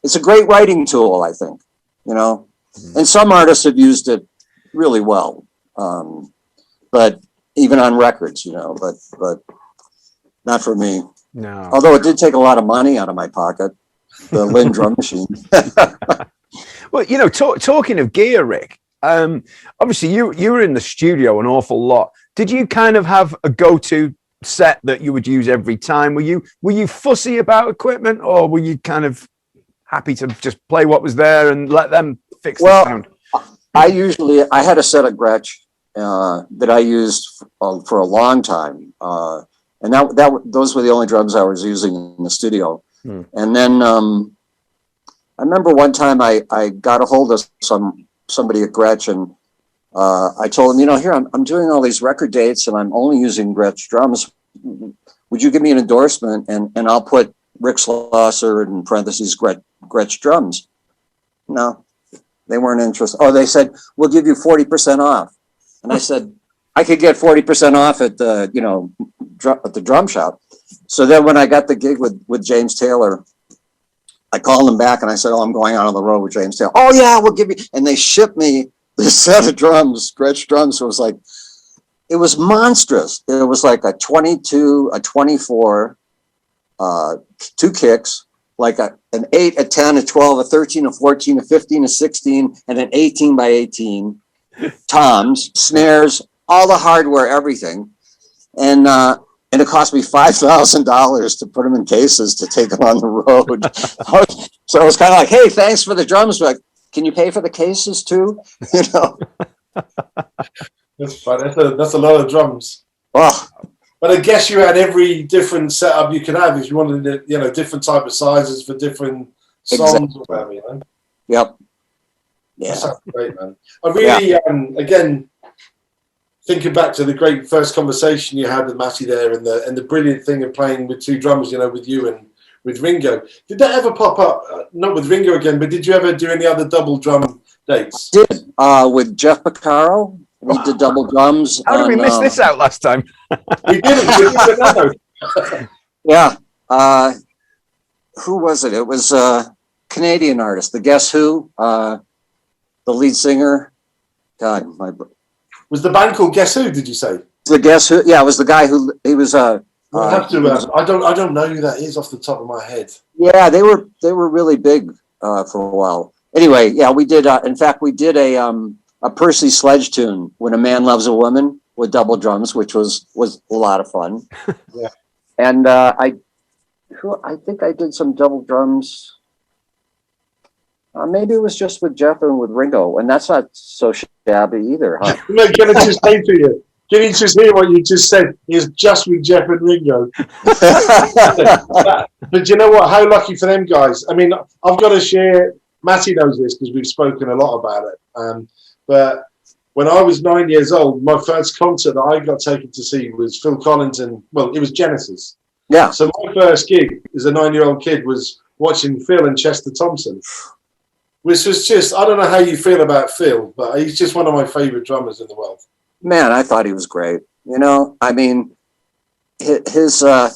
it's a great writing tool, I think, you know. And some artists have used it really well, but even on records, you know. But not for me. No. Although it did take a lot of money out of my pocket, the Lynn drum machine. Well, you know, talking of gear, Rick, obviously you were in the studio an awful lot. Did you kind of have a go-to set that you would use every time? Were you fussy about equipment, or were you kind of happy to just play what was there and let them fix the sound? I had a set of Gretsch that I used for a long time. And those were the only drums I was using in the studio. And then I remember one time I got a hold of somebody at Gretsch, and I told him, you know, here I'm doing all these record dates and I'm only using Gretsch drums. Would you give me an endorsement and I'll put Rick Shlosser in parentheses Gretsch drums? No, they weren't interested. Oh, they said, we'll give you 40% off. And I said, I could get 40% off at the, you know, at the drum shop. So then when I got the gig with James Taylor, I called him back and I said, oh, I'm going out on the road with James Taylor. Oh yeah, we'll give you, and they shipped me this set of drums, Gretsch drums. So it was monstrous. It was like a 22, a 24, 2 kicks, like an 8, a 10, a 12, a 13, a 14, a 15, a 16, and an 18 by 18, toms, snares, all the hardware, everything. And it cost me $5,000 to put them in cases to take them on the road. So it was kind of like, hey, thanks for the drums, but can you pay for the cases too? You know. That's fun. That's a lot of drums. Oh. But I guess you had every different setup you could have if you wanted, you know, different type of sizes for different songs or whatever, you know. Yep. Yeah. That sounds great, man. I really, again, thinking back to the great first conversation you had with Matty there, and the brilliant thing of playing with 2 drummers, you know, with you and with Ringo. Did that ever pop up? Not with Ringo again, but did you ever do any other double drum dates? I did with Jeff Beccaro. We did double drums. How did we miss this out last time? We didn't. Yeah. Who was it? It was a Canadian artist, the Guess Who, the lead singer. God, was the band called Guess Who? Did you say the Guess Who? Yeah, it was the guy who he was. I don't know who that is off the top of my head. Yeah, they were really big for a while. Anyway, yeah, we did. In fact, we did a Percy Sledge tune, When a Man Loves a Woman, with double drums, which was a lot of fun. Yeah. And I think I did some double drums. Maybe it was just with Jeff and with Ringo, and that's not so shabby either, huh? No, can I just say to you? Can you just hear what you just said? It's just with Jeff and Ringo. But you know what? How lucky for them guys. I mean, I've got to share. Matty knows this because we've spoken a lot about it. But when I was 9 years old, my first concert that I got taken to see was Phil Collins and, well, it was Genesis. Yeah. So my first gig as a 9-year-old kid was watching Phil and Chester Thompson, which was just, I don't know how you feel about Phil, but he's just one of my favorite drummers in the world. Man, I thought he was great. You know, I mean, his that,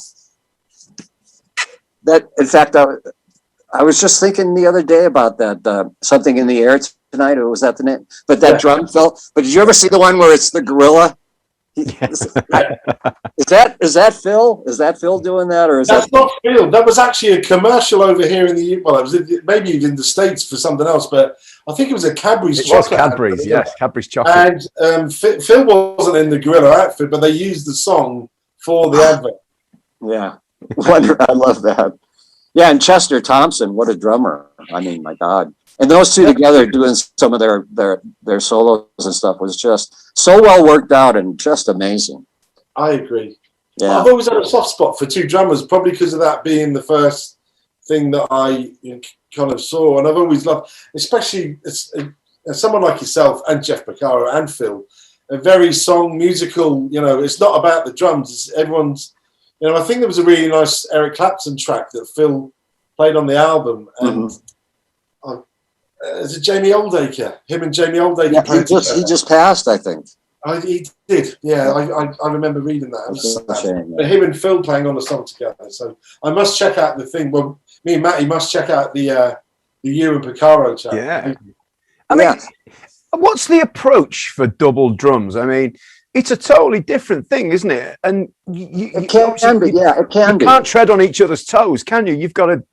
in fact, I was just thinking the other day about that, Something in the Air Tonight, or was that the name? But that drum, Phil. But did you ever see the one where it's the gorilla? Is that Phil? Is that Phil doing that, or is that's not Phil? That was actually a commercial over here in the well, it was maybe even in the States for something else, but I think it was a Cadbury's chocolate. Cadbury's, yes, Cadbury's chocolate. And Phil wasn't in the gorilla outfit, but they used the song for the advert. Yeah, I love that. Yeah, and Chester Thompson, what a drummer! I mean, my God. And those two together doing some of their solos and stuff was just so well worked out and just amazing. I agree. Yeah. I've always had a soft spot for two drummers, probably because of that being the first thing that I kind of saw. And I've always loved, especially as someone like yourself and Jeff Porcaro and Phil, a very song musical, it's not about the drums. It's everyone's, I think there was a really nice Eric Clapton track that Phil played on the album. And is it Jamie Oldacre? Him and Jamie Oldacre. Yeah, he just passed, I think. He did, yeah. I remember reading that. It was shame, but him and Phil playing on a song together. So I must check out the thing. Well, me and Matty must check out the you and Porcaro chat. Yeah. I mean, what's the approach for double drums? I mean, it's a totally different thing, isn't it? And it can be. You can't tread on each other's toes, can you? You've got to.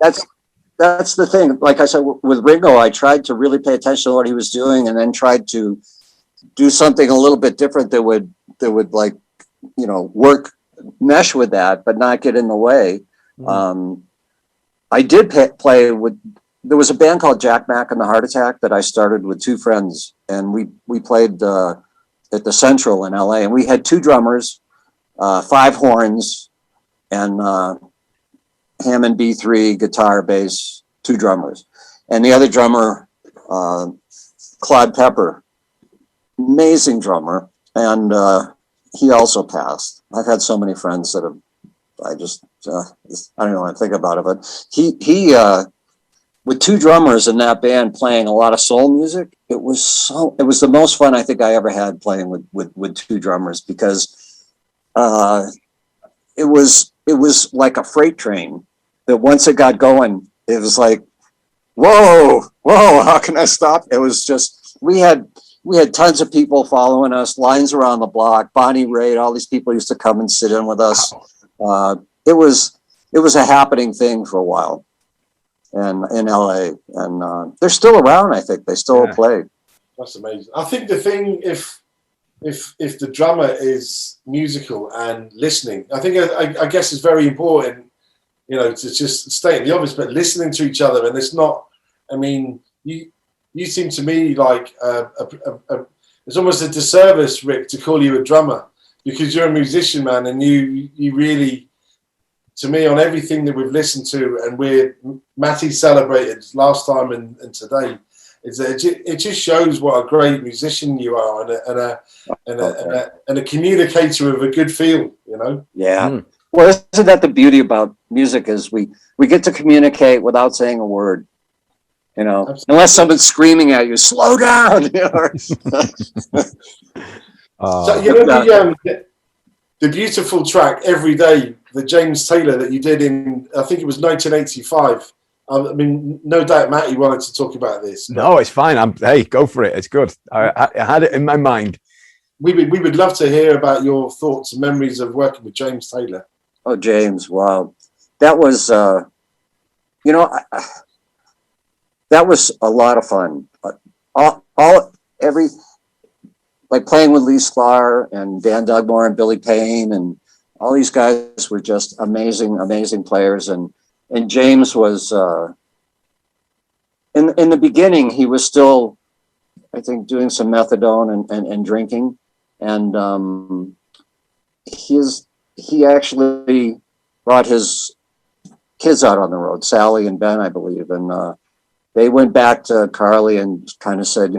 That's the thing. Like I said, with Ringo, I tried to really pay attention to what he was doing, and then tried to do something a little bit different that would like, mesh with that, but not get in the way. I did play with. There was a band called Jack Mack and the Heart Attack that I started with two friends, and we played at the Central in LA, and we had two drummers, 5 horns, and Hammond B3 guitar, bass, 2 drummers, and the other drummer, Claude Pepper, amazing drummer, and he also passed. I've had so many friends that have. I don't know what to think about it, but he with 2 drummers in that band playing a lot of soul music, it was the most fun I think I ever had playing with 2 drummers, because it was like a freight train that once it got going, it was like, whoa, how can I stop? It was just, we had tons of people following us, lines around the block, Bonnie Raitt, all these people used to come and sit in with us. It was a happening thing for a while. And in LA, and they're still around. I think they still play. That's amazing. I think the thing, if the drummer is musical and listening, I think I guess it's very important, to just state the obvious, but listening to each other. And it's not. I mean, you seem to me like it's almost a disservice, Rick, to call you a drummer, because you're a musician, man, and you really. To me, on everything that we've listened to, and Matty celebrated last time and today, is that it just shows what a great musician you are, and a communicator of a good feel, Yeah. Well, isn't that the beauty about music? Is we get to communicate without saying a word, Absolutely. Unless someone's screaming at you, slow down. So the beautiful track "Every Day," the James Taylor that you did in, I think it was 1985. I mean, no doubt Matty wanted to talk about this. No, it's fine. Hey, go for it. It's good. I had it in my mind. We would love to hear about your thoughts and memories of working with James Taylor. Oh, James! Wow, that was that was a lot of fun. Like playing with Lee Sklar and Dan Dugmore and Billy Payne, and all these guys were just amazing players. And James was in the beginning, he was still, I think, doing some methadone and drinking, and he actually brought his kids out on the road, Sally and Ben, I believe, and they went back to Carly and kind of said,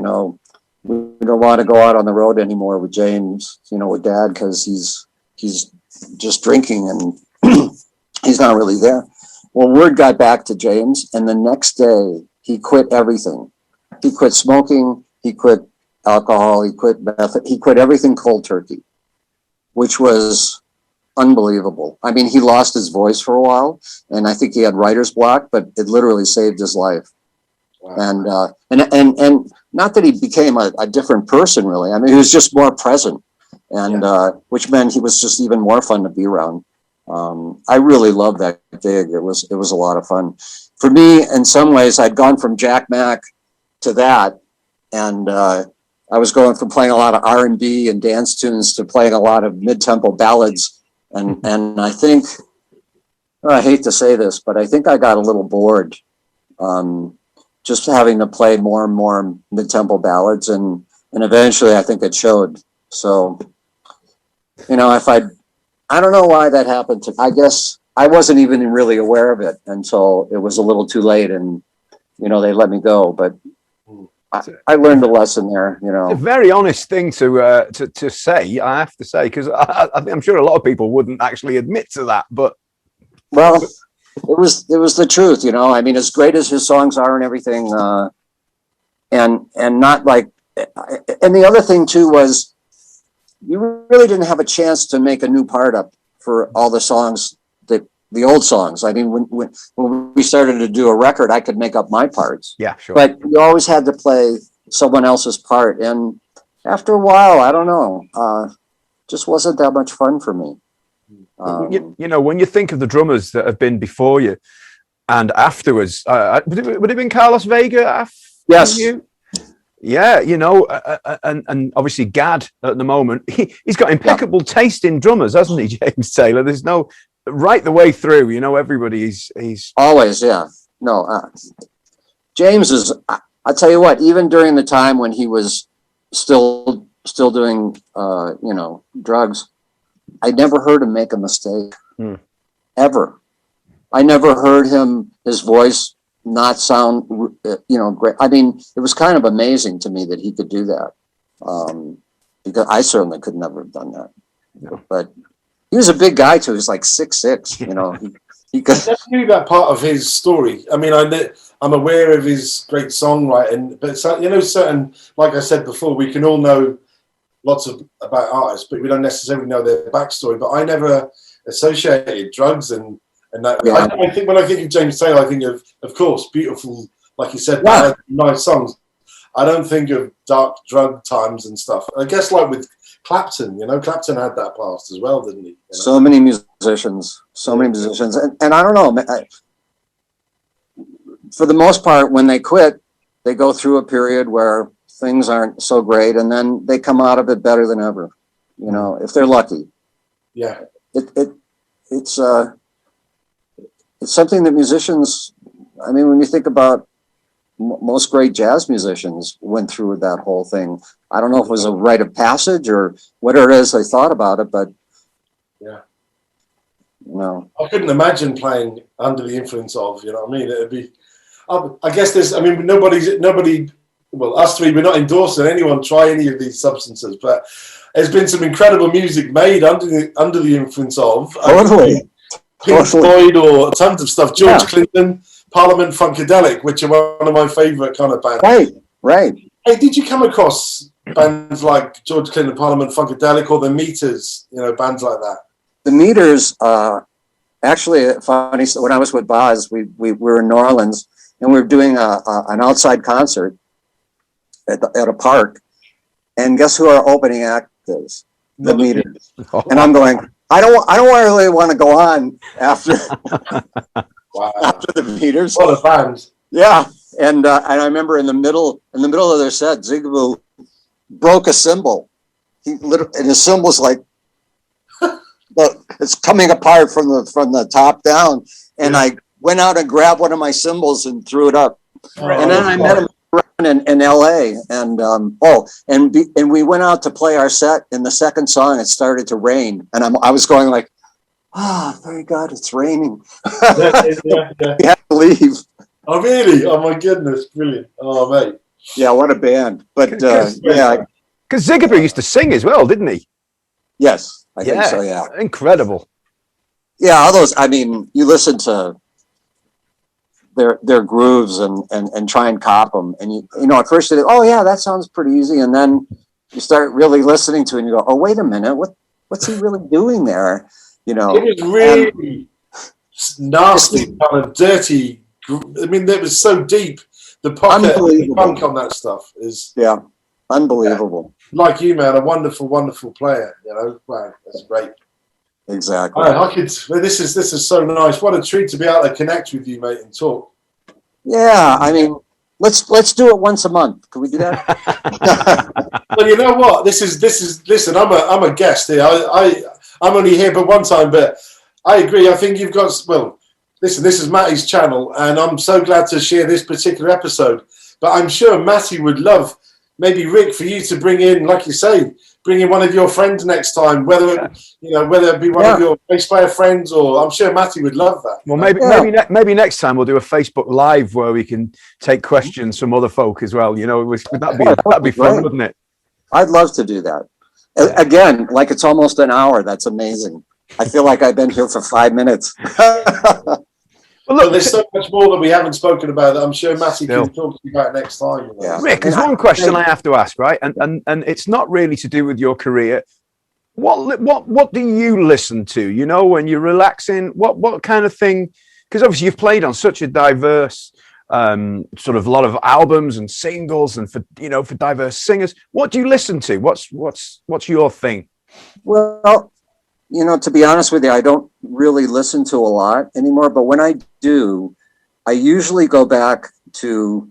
we don't want to go out on the road anymore with James, with Dad, because he's just drinking and he's not really there. Well, word got back to James, and the next day he quit everything. He quit smoking, he quit alcohol, he quit meth, he quit everything cold turkey, which was unbelievable. I mean, he lost his voice for a while, and I think he had writer's block, but it literally saved his life. Wow. And not that he became a different person, really. I mean, he was just more present, and which meant he was just even more fun to be around. I really loved that gig. It was a lot of fun. For me, in some ways, I'd gone from Jack Mack to that, and I was going from playing a lot of R&B and dance tunes to playing a lot of mid-tempo ballads, and I think, I hate to say this, but I think I got a little bored. Just having to play more and more mid-tempo ballads, and eventually I think it showed. So, if I don't know why that happened to, I guess I wasn't even really aware of it until it was a little too late and, you know, they let me go, but I learned a lesson there, you know. It's a very honest thing to say, I have to say, because I'm sure a lot of people wouldn't actually admit to that, but. Well, it was the truth, you know. I mean, as great as his songs are and everything, and not like, and the other thing too was, you really didn't have a chance to make a new part up for all the songs that the old songs. I mean, when we started to do a record, I could make up my parts. Yeah, sure. But you always had to play someone else's part, and after a while, I don't know, just wasn't that much fun for me. You know, when you think of the drummers that have been before you and afterwards, would it have been Carlos Vega after Yes. you? Yeah, you know, and obviously Gad at the moment, he's got impeccable taste in drummers, hasn't he, James Taylor? There's no, right the way through, you know, everybody he's always, yeah. No, James is, I'll tell you what, even during the time when he was still doing, you know, drugs, I never heard him make a mistake, ever. I never heard his voice not sound, you know, great. I mean, it was kind of amazing to me that he could do that, because I certainly could never have done that. No. But he was a big guy too. He was like 6'6", you know. He could. I never knew that part of his story. I mean, I'm aware of his great songwriting, but you know, certain, like I said before, we can all know lots about artists, but we don't necessarily know their backstory. But I never associated drugs and that. Yeah. I think when I think of James Taylor, I think of course, beautiful, like you said, Yeah. nice songs. I don't think of dark drug times and stuff. I guess like with Clapton, you know, Clapton had that past as well, didn't he? You know? So many musicians, and I don't know. For the most part, when they quit, they go through a period where things aren't so great, and then they come out of it better than ever. You know, if they're lucky. Yeah. It's something that musicians. I mean, when you think about most great jazz musicians went through that whole thing. I don't know if it was a rite of passage or whatever it is they thought about it, but yeah, no. I couldn't imagine playing under the influence of, you know what I mean? It'd be, I guess there's, I mean, nobody, well, us three, we're not endorsing anyone try any of these substances, but there's been some incredible music made under the influence of. Totally. Pink Floyd or tons of stuff. George Clinton, Parliament Funkadelic, which are one of my favourite kind of bands. Right. Hey, did you come across bands like George Clinton, Parliament Funkadelic, or the Meters? You know, bands like that. The Meters, actually, funny. When I was with Boz, we were in New Orleans and we were doing an outside concert at a park, and guess who our opening act is? The Meters. And I'm going, I don't really want to go on after after the Meters. What a band! Yeah, and I remember in the middle of their set, Zigaboo broke a cymbal. And his cymbal's like, it's coming apart from the top down. And I went out and grabbed one of my cymbals and threw it up. And then I met him in LA, and and we went out to play our set. In the second song, it started to rain, and I was going like, thank God it's raining. We had to leave. Oh really? Oh my goodness, brilliant! Oh mate. Yeah, what a band! But yeah, because Zigaboo used to sing as well, didn't he? Yes, I think so. Yeah, incredible. Yeah, all those. I mean, you listen to their grooves and try and cop them, and you know at first you think, oh yeah, that sounds pretty easy, and then you start really listening to it and you go, oh wait a minute, what's he really doing there? You know, it was really nasty, kind of dirty. I mean, it was so deep. The pocket, the punk on that stuff is unbelievable. Yeah. Like you, man, a wonderful, wonderful player. You know, wow, that's great. Exactly. This is so nice. What a treat to be able to connect with you, mate, and talk. Yeah, I mean, let's do it once a month. Can we do that? Well, you know what? This is. Listen, I'm a guest here. I'm only here but one time, but I agree. I think you've got Listen, this is Matty's channel, and I'm so glad to share this particular episode. But I'm sure Matty would love, maybe Rick, for you to bring in, like you say, bring in one of your friends next time, whether it be one of your bass player friends, or I'm sure Matty would love that. Well, maybe next time we'll do a Facebook Live where we can take questions from other folk as well. That'd be fun, wouldn't it? I'd love to do that. Again, like it's almost an hour. That's amazing. I feel like I've been here for 5 minutes. Well, look, there's so much more that we haven't spoken about that I'm sure Matty can talk to you about next time. Yeah. Rick, there's one question I have to ask, right? And it's not really to do with your career. What do you listen to? When you're relaxing, what kind of thing? Because obviously you've played on such a diverse sort of lot of albums and singles, and for diverse singers. What do you listen to? What's your thing? Well, to be honest with you, I don't really listen to a lot anymore, but when I do, I usually go back to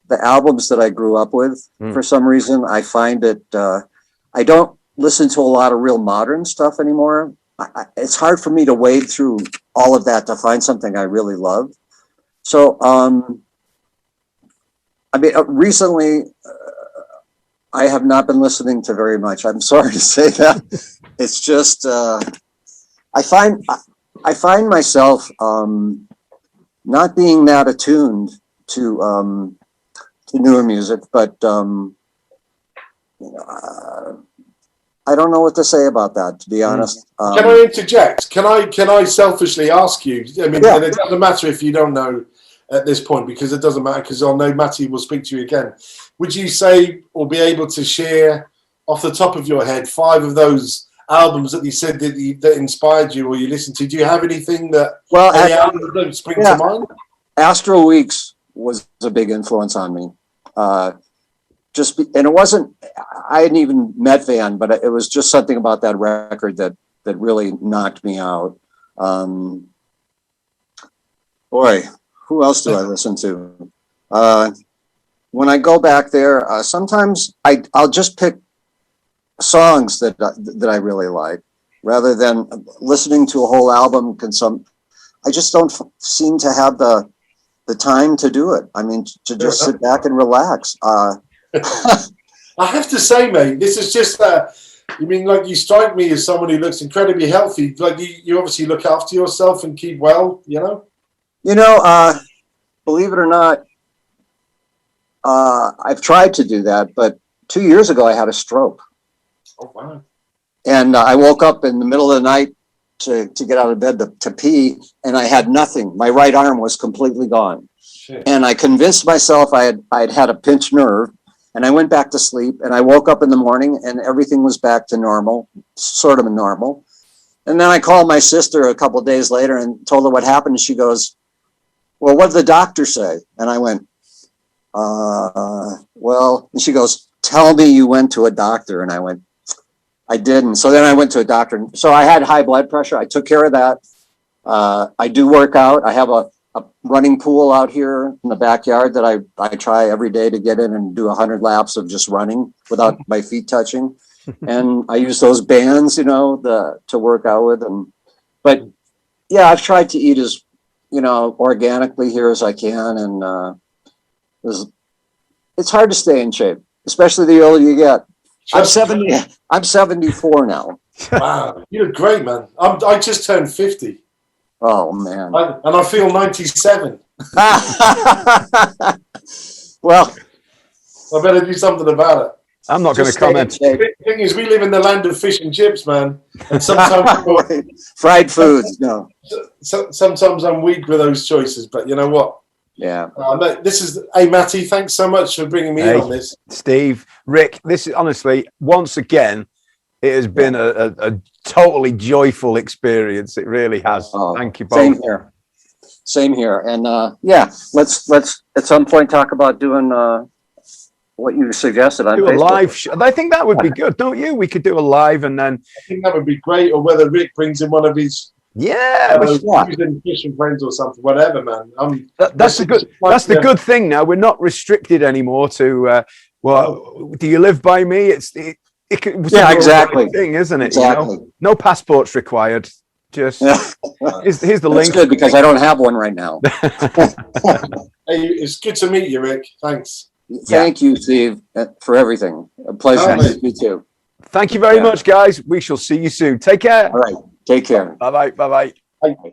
the albums that I grew up with. For some reason, I find that I don't listen to a lot of real modern stuff anymore. It's hard for me to wade through all of that to find something I really love. So, recently, I have not been listening to very much. I'm sorry to say that. It's just I find myself not being that attuned to newer music, but I don't know what to say about that, to be honest. Can I interject? Can I selfishly ask you? I mean, and it doesn't matter if you don't know at this point, because it doesn't matter, because I'll know Matty will speak to you again. Would you say, or be able to share off the top of your head, 5 of those albums that you said that inspired you or you listened to? Do you have anything that albums that spring to mind? Astro Weeks was a big influence on me. And it wasn't, I hadn't even met Van, but it was just something about that record that really knocked me out. Boy, who else do I listen to? When I go back there, sometimes I'll just pick songs that I really like, rather than listening to a whole album. I just don't seem to have the time to do it. I mean, to just sit back and relax. I have to say, mate, this is just you strike me as someone who looks incredibly healthy. Like you obviously look after yourself and keep well, believe it or not, I've tried to do that, but 2 years ago I had a stroke. Oh, wow. And I woke up in the middle of the night to get out of bed to pee, and I had nothing. My right arm was completely gone. Shit. And I convinced myself I'd had a pinched nerve, and I went back to sleep, and I woke up in the morning and everything was back to normal, sort of normal. And then I called my sister a couple of days later and told her what happened. And she goes, "Well, what did the doctor say?" And I went, well, and she goes, "Tell me you went to a doctor." And I went, "I didn't." So then I went to a doctor. So I had high blood pressure. I took care of that. I do work out. I have a running pool out here in the backyard that I try every day to get in and do 100 laps of just running without my feet touching. And I use those bands, to work out with. But yeah, I've tried to eat as, organically here as I can. And it's hard to stay in shape, especially the older you get. I'm 74 now. Wow, you look great, man. I just turned 50. Oh man. And I feel 97. Well, I better do something about it. I'm not going to comment. The thing is, we live in the land of fish and chips, man. And sometimes fried foods. No. Sometimes I'm weak with those choices, but you know what? Yeah. Hey, Matty, thanks so much for bringing me in on this. Steve, Rick, this is honestly, once again, it has been a totally joyful experience. It really has. Thank you both. Same here. And let's at some point talk about doing what you suggested on Facebook. A live show. I think that would be good, don't you? We could do a live, and then I think that would be great. Or whether Rick brings in one of his fishing friends or something, whatever, man. That's the good thing now. We're not restricted anymore to do you live by me? Exactly thing, isn't it? Exactly. No passports required. Just here's the link. That's good because I don't have one right now. Hey, it's good to meet you, Rick. Thanks. Thank you, Steve, for everything. A pleasure to meet you too. Thank you very much, guys. We shall see you soon. Take care. All right. Take care. Bye-bye. Bye-bye. Bye.